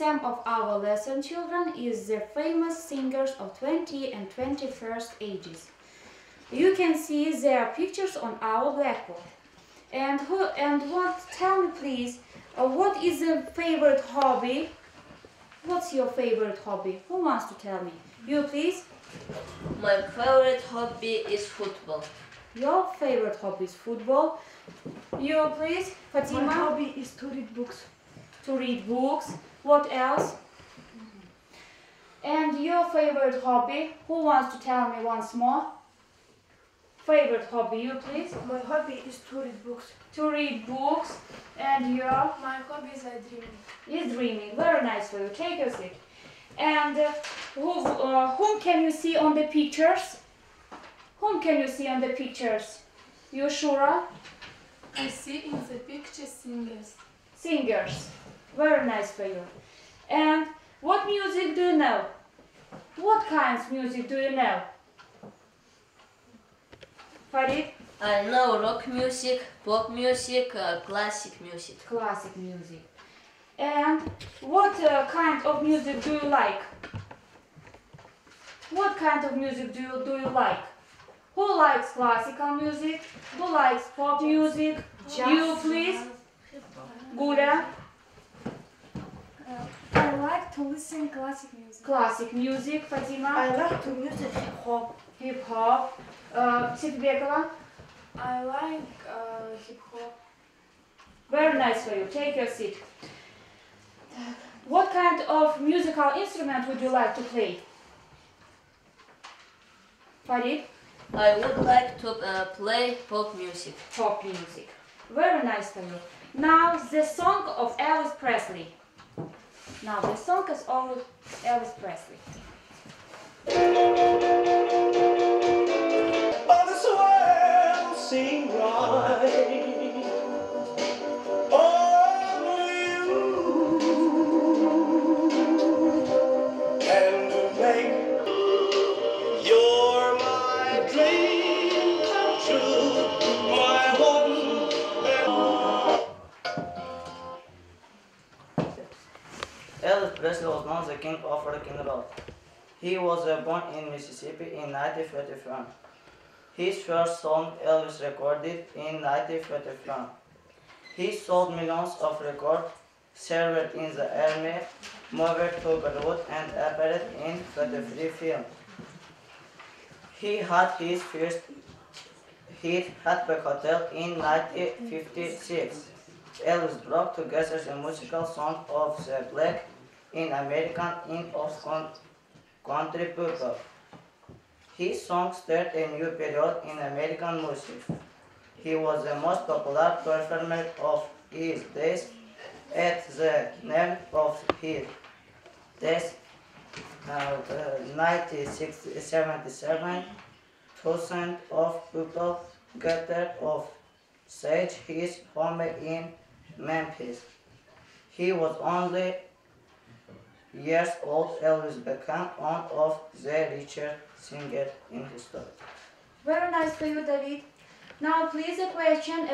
some of our lesson children is the famous singers of 20 and 21st ages. You can see their pictures on our blackboard. Tell me please, what is your favorite hobby? What's your favorite hobby? Who wants to tell me? You please? My favorite hobby is football. Your favorite hobby is football. You please? Fatima? My hobby is to read books. To read books. What else? And your favorite hobby? Who wants to tell me once more? Favorite hobby, you please? My hobby is to read books. To read books. And your? My hobby is dreaming. Is dreaming. Very nice for you. Take a seat. And whom can you see on the pictures? Whom can you see on the pictures? You, Shura? I see in the picture singers. Singers. Very nice for you. And what music do you know? What kinds of music do you know? Farid? I know rock music, pop music, classic music. Classic music. And what kind of music do you like? What kind of music do you like? Who likes classical music? Who likes pop music? Jazz. You please? Guda? I like to listen classic music. Classic music. Fatima? I like to listen hip hop. Hip hop. Sitbekova? I like hip hop. Very nice for you. Take your seat. What kind of musical instrument would you like to play? Farid? I would like to play pop music. Pop music. Very nice for you. Now the song of Elvis Presley. Now the song is of Elvis Presley. All this world seems right. Only you can make you're my dream come true, my one Elvis Presley was known as the king of rock and roll. He was born in Mississippi in 1931. His first song, Elvis, recorded in 1931. He sold millions of records, served in the army, moved to Hollywood, and appeared in 33 films. He had his first hit Heartbreak Hotel in 1956. Elvis brought together the musical song of the black in American and of country people. His song started a new period in American music. He was the most popular performer of his days. At the end of his death, 1977, thousands of people gathered off stage his home in Memphis. He was only years old. Elvis became one of the richest singers in history. Very nice for you, David. Now please the question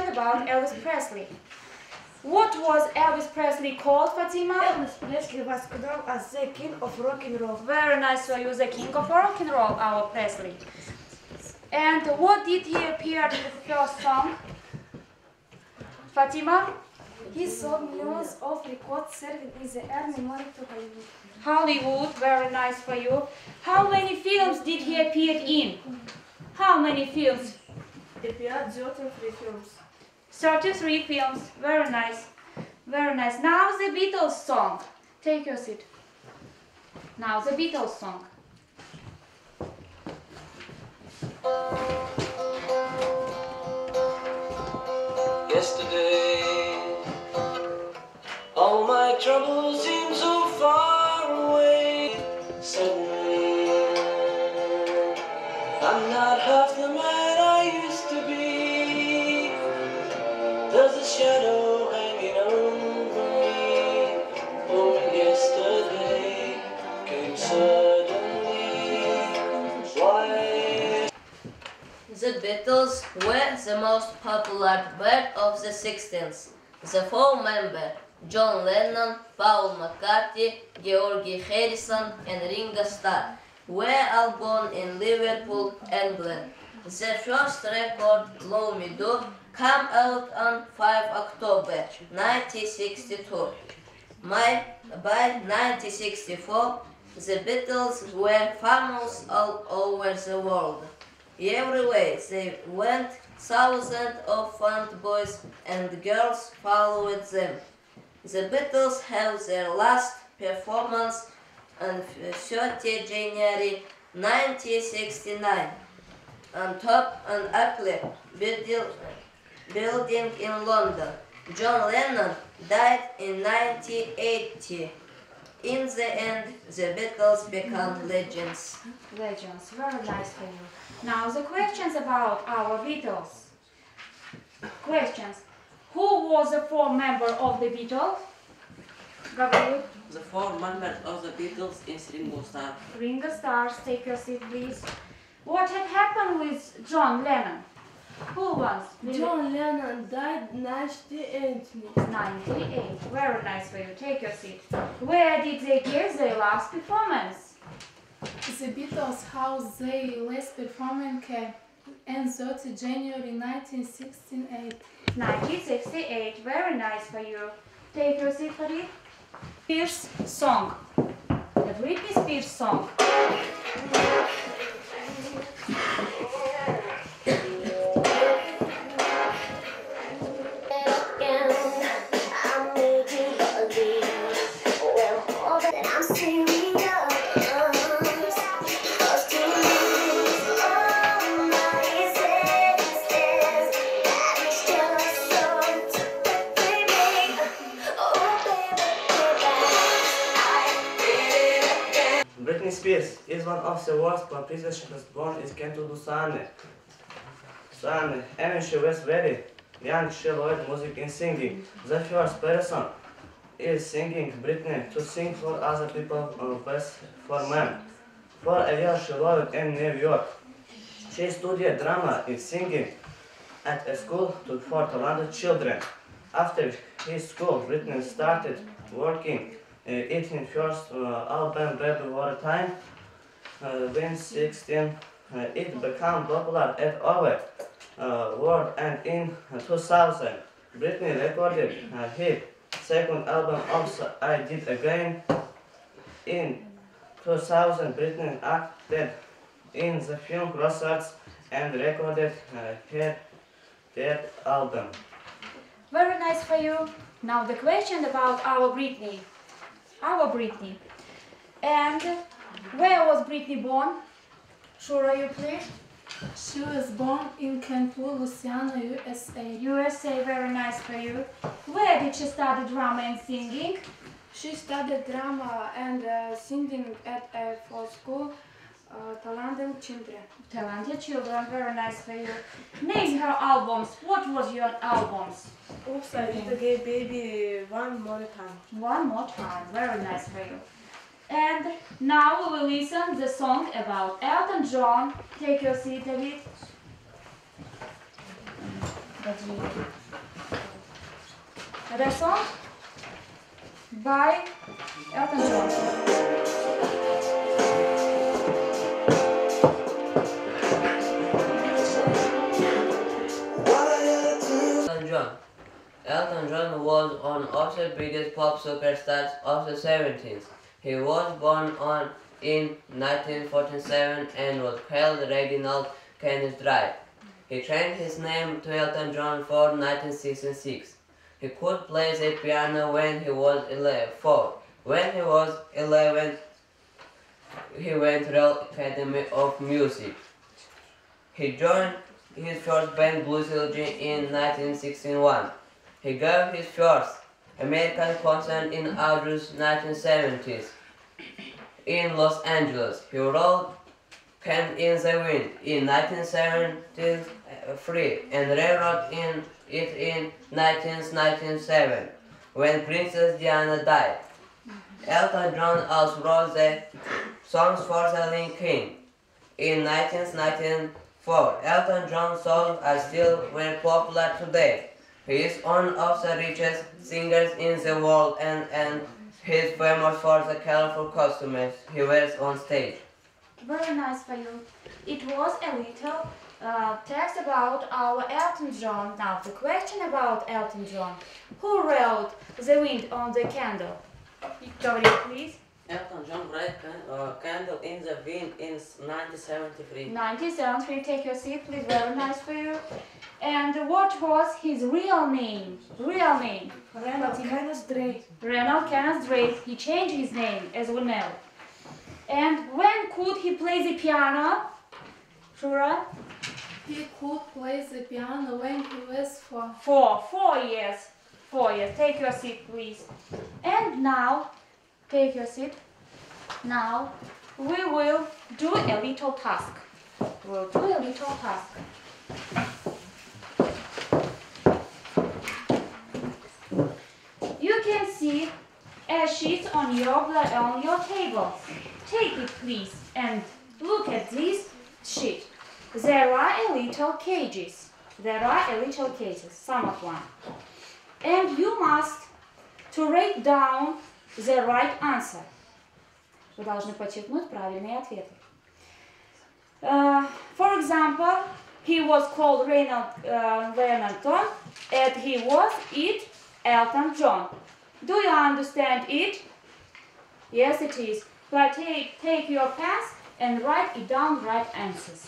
about Elvis Presley. What was Elvis Presley called, Fatima? Elvis Presley was known as the king of rock and roll. Very nice for you, the king of rock and roll, our Presley. And what did he appear in the first song? Fatima? He sold millions of records, serving in the army, moved to Hollywood. Hollywood, very nice for you. How many films did he appear in? How many films? Appeared 33 films. 33 films, very nice. Very nice. Now the Beatles song. Take your seat. Now the Beatles song. yesterday. All my troubles seem so far away. Suddenly, I'm not half the man I used to be. There's a shadow hanging over me. Oh, yesterday came suddenly. Why? The Beatles were the most popular band of the 60s. The four members John Lennon, Paul McCartney, George Harrison, and Ringo Starr were all born in Liverpool, England. Their first record, Blow Me Do, came out on 5 October 1962. By 1964, the Beatles were famous all over the world. Everywhere they went, thousands of fanboys and girls followed them. The Beatles have their last performance on 30 January 1969 on top an Apple building in London. John Lennon died in 1980. In the end, the Beatles became legends. Legends, very nice for you. Now the questions about our Beatles. Questions. Who was the fourth member of the Beatles? Gabriel? The four members of the Beatles is Ringo Starr. Ringo Starr, take your seat please. What had happened with John Lennon? Who was? John Lennon died 98. 98. Very nice for you. Take your seat. Where did they give their last performance? The Beatles held their last performance on 30 January 1968. 1968. Very nice for you. Take your seat, Farid. Spears song. The Britney Spears song. Britney Spears is one of the worst publicists. She was born in Kento do Sane. And she was very young. She loved music and singing. The first person is singing Britney to sing for other people, best for men. For a year she lived in New York. She studied drama and singing at a school for talented children. After his school, Britney started working in her first album, Baby One Time. When 16, it became popular all over world, and in 2000, Britney recorded her second album, also I Did Again. In 2000, Britney acted in the film Crossroads and recorded her third album. Very nice for you. Now the question about our Britney. Our Britney. And where was Britney born? Shura, you please? She was born in Canton, Louisiana, USA. USA, very nice for you. Where did she study drama and singing? She studied drama and singing at a school, talented children. Talented children, very nice for you. Name her albums. What was your albums? Oops, I did again, baby, one more time. One more time, very nice for you. And now we will listen the song about Elton John. Take your seat, David. The song by Elton John. Elton John was one of the biggest pop superstars of the 70s. He was born in 1947 and was called Reginald Kenneth Drive. He changed his name to Elton John for 1966. He could play the piano when he was 4. When he was 11, he went to the Academy of Music. He joined his first band Blues Trilogy in 1961. He gave his first American concert in August 1970s in Los Angeles. He wrote Candle in the Wind in 1973 and rewrote it in 1997 when Princess Diana died. Elton John also wrote the songs for the Lion King in 1994. Elton John's songs are still very popular today. He is one of the richest singers in the world and he is famous for the colorful costumes he wears on stage. Very nice for you. It was a little text about our Elton John. Now the question about Elton John. Who wrote The Wind on the Candle? Gabriel, please. Elton John wrote Candle in the Wind in 1973. 1973, take your seat, please. Very nice for you. And what was his real name? Real name? Ronald Kenneth Drake. Ronald Kenneth Drake. He changed his name, as we know. And when could he play the piano? Shura? He could play the piano when he was 4. 4 years. 4 years. Take your seat, please. And now, take your seat. Now, we will do a little task. We'll do a little task. You can see a sheet on your table. Take it, please, and look at this sheet. There are a little cages. There are a little cases, some of one. And you must to write down the right answer. Вы должны подчеркнуть правильные ответы. For example, he was called Reynolds, and he was Elton John. Do you understand it? Yes, it is. But take your pens and write it down right answers.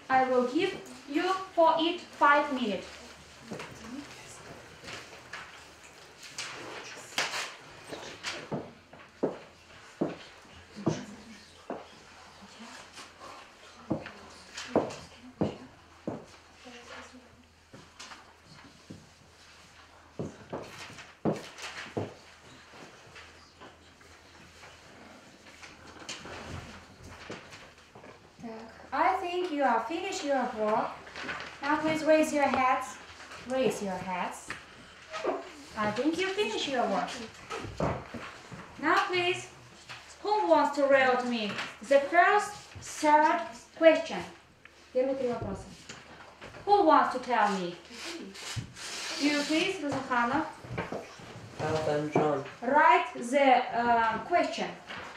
I will give you for it 5 minutes. I think you are finished your work. Now please raise your hands. Raise your hands. I think you finished your work. Now please, who wants to write me the first, third question? Первые 3 вопроса. Who wants to tell me? You please, Ruzakhanov. Elton John. Write the question.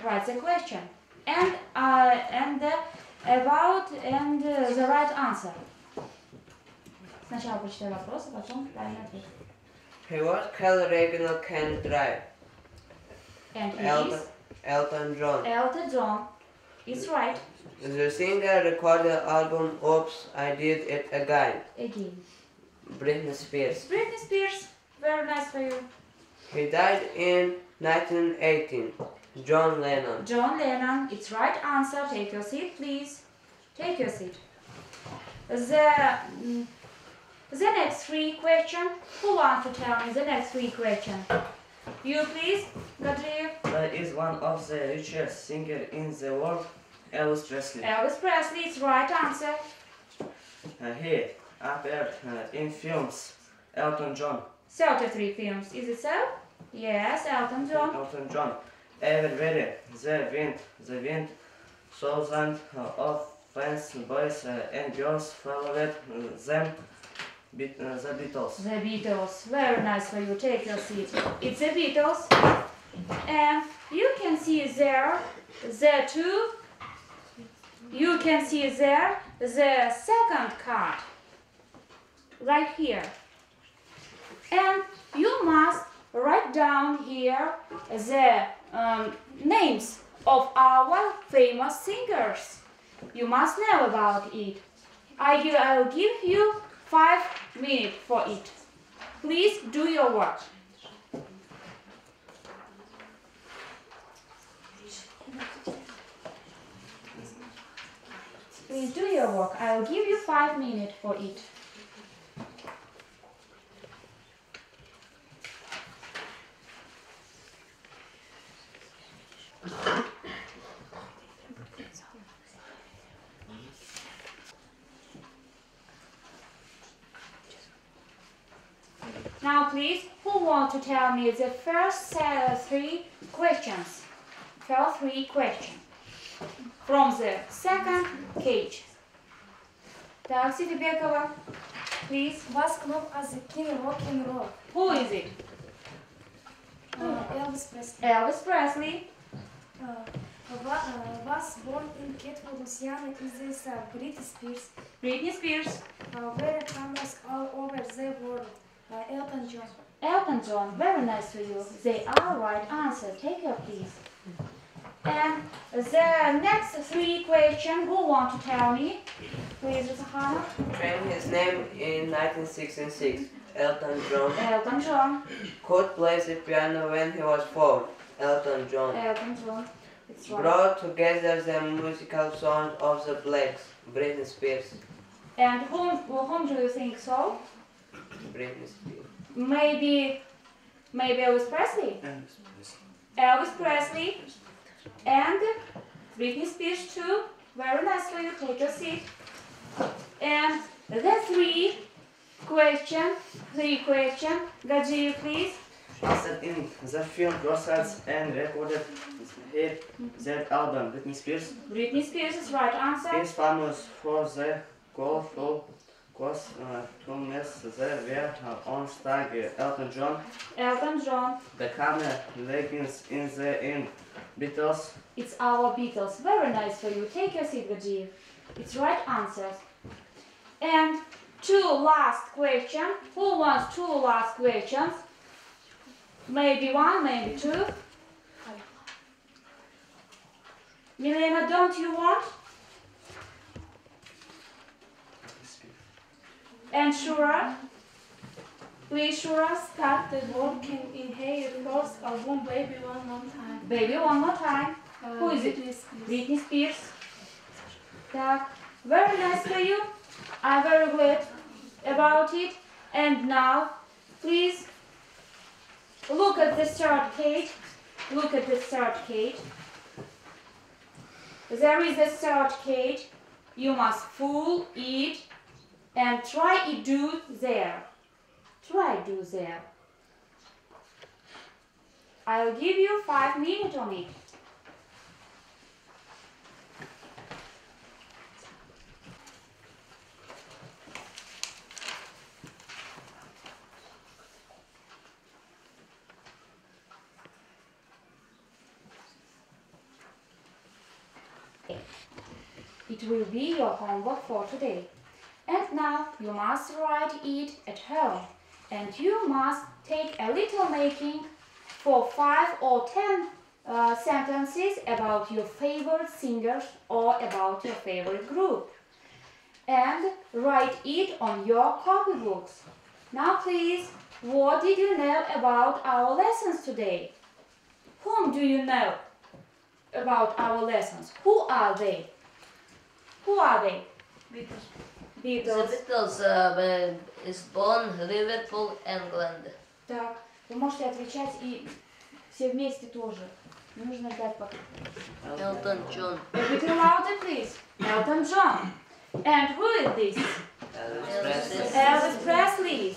Write the question. And about and the right answer. Сначала прочитай вопрос, а потом правильный ответ. He was called Reginald Kenneth Drake. And he is Elton John. Elton John. It's right. The singer recorded the album Oops, I Did It Again. Again. Britney Spears. Britney Spears. Very nice for you. He died in 1918. John Lennon. John Lennon. It's right answer. Take your seat, please. Take your seat. The next 3 questions. Who wants to tell me the next 3 questions? You please, Gadriyev. That is one of the richest singers in the world, Elvis Presley. Elvis Presley. It's right answer. He appeared in films. Elton John. 33 films. Is it so? Yes, Elton John. Elton John. Everywhere, the wind, thousands of fans, boys and girls followed them. The Beatles. The Beatles. Very nice for you. Take your seat. It's the Beatles. And you can see there the 2. You can see there the second card. Right here. And you must write down here the names of our famous singers. You must know about it. I'll give you 5 minutes for it. Please do your work. Please do your work. I'll give you 5 minutes for it. Now please, who wants to tell me the first three questions? First three questions. From the second cage. Так, Сифибекова, please. Was club as a king rock and roll? Who is it? Elvis Presley. Elvis Presley. Was born in Kettle, Louisiana is this Britney Spears. Britney Spears. Wear cameras all over the world. Elton John. Elton John, very nice for you. They are right answer. Take care, please. And the next three questions, who want to tell me? Please, Hannah. Changed his name in 1966. Elton John. Elton John. Could play the piano when he was 4. Elton John. Elton John. It's right. Brought together the musical sound of the blacks. Britney Spears. And whom do you think so? Britney Spears. Maybe Elvis Presley. Elvis Presley. And Britney Spears too. Very nice for you. Take a seat. And the three questions. Gaji, please. After in the film process and recorded that album, Britney Spears Britney Spears is right answer. is famous for the colorful costumes that were on stage. Elton John Elton John. became legends in the Beatles. It's our Beatles. Very nice for you. Take your seat, Gaji. It's right answers. And two last questions. Who wants two last questions? Maybe one, maybe two. Milena, don't you want? And Shura? Please, Shura, start. The working in her first album, Baby One More Time. Baby, one more time. Who is it? Britney Spears. Britney Spears. Так, very nice for you. I'm very glad about it. And now, please, look at the third cage. Look at the third cage. There is a third cage. You must fool it and try it do there. Try do there. I'll give you 5 minutes on it. It will be your homework for today. And now you must write it at home. And you must take a little making for 5 or 10 sentences about your favorite singers or about your favorite group. And write it on your copybooks. Now please, what did you know about our lessons today? Whom do you know about our lessons? Who are they? Who are they? Beatles. Beatles. The Beatles is born Liverpool, England. Так, вы можете отвечать и все вместе тоже. Не нужно ждать пока. Elton John. A bit louder, please. Elton John. And who is this? Elvis Presley. Elvis Presley.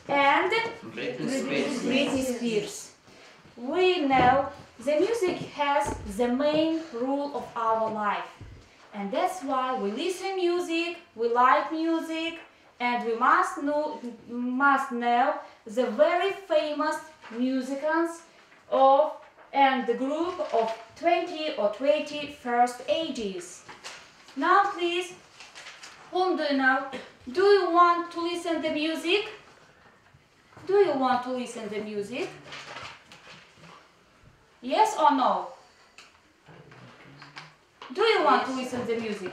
And Britney Spears. Spears. We know the music has the main rule of our life. And that's why we listen music, we like music, and we must know the very famous musicians and the group of 20 or 21st ages. Now please, whom do you know? Do you want to listen the music? Do you want to listen the music? Yes or no? Do you want to listen to the music?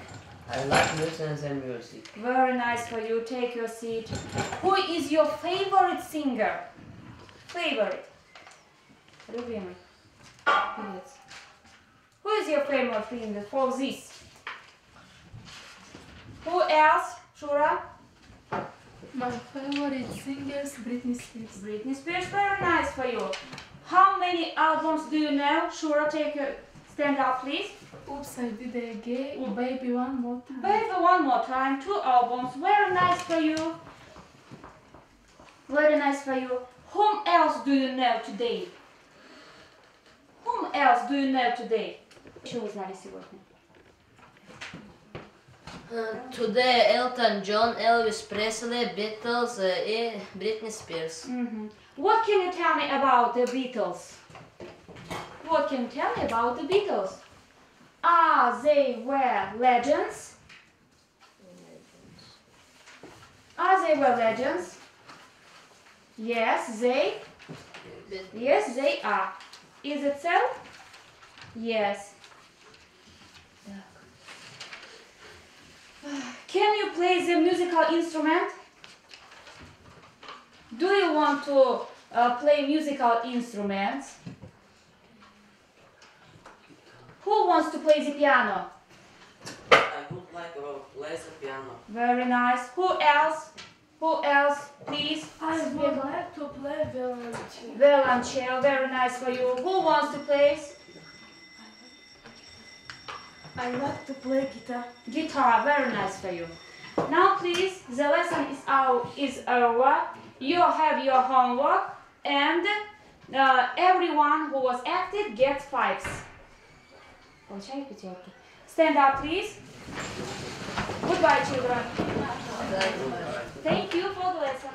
I like listening to music. Very nice for you. Take your seat. Who is your favorite singer? Favorite. Любимый. Певец. Who is your favorite singer for this? Who else? Shura? My favorite singer is Britney Spears. Britney Spears. Very nice for you. How many albums do you know? Shura, stand up, please. Oops, I did it again. Baby One More Time. Baby, one more time. 2 albums. Very nice for you. Very nice for you. Whom else do you know today? Whom else do you know today? Что вы знали сегодня? Today Elton John, Elvis Presley, Beatles и Britney Spears. What can you tell me about the Beatles? What can you tell me about the Beatles? They were legends? They were legends? Yes, they. Yes, they are. Is it so? Yes. Can you play the musical instrument? Do you want to play musical instruments? Who wants to play the piano? I would like to play the piano. Very nice. Who else? Who else, please? I would like to play violoncello. Violoncello, very nice for you. Who wants to play? I like to play guitar. Guitar, very nice for you. Now please, the lesson is over. You have your homework and everyone who was active gets 5s. Stand up please. Goodbye children. Thank you for the lesson.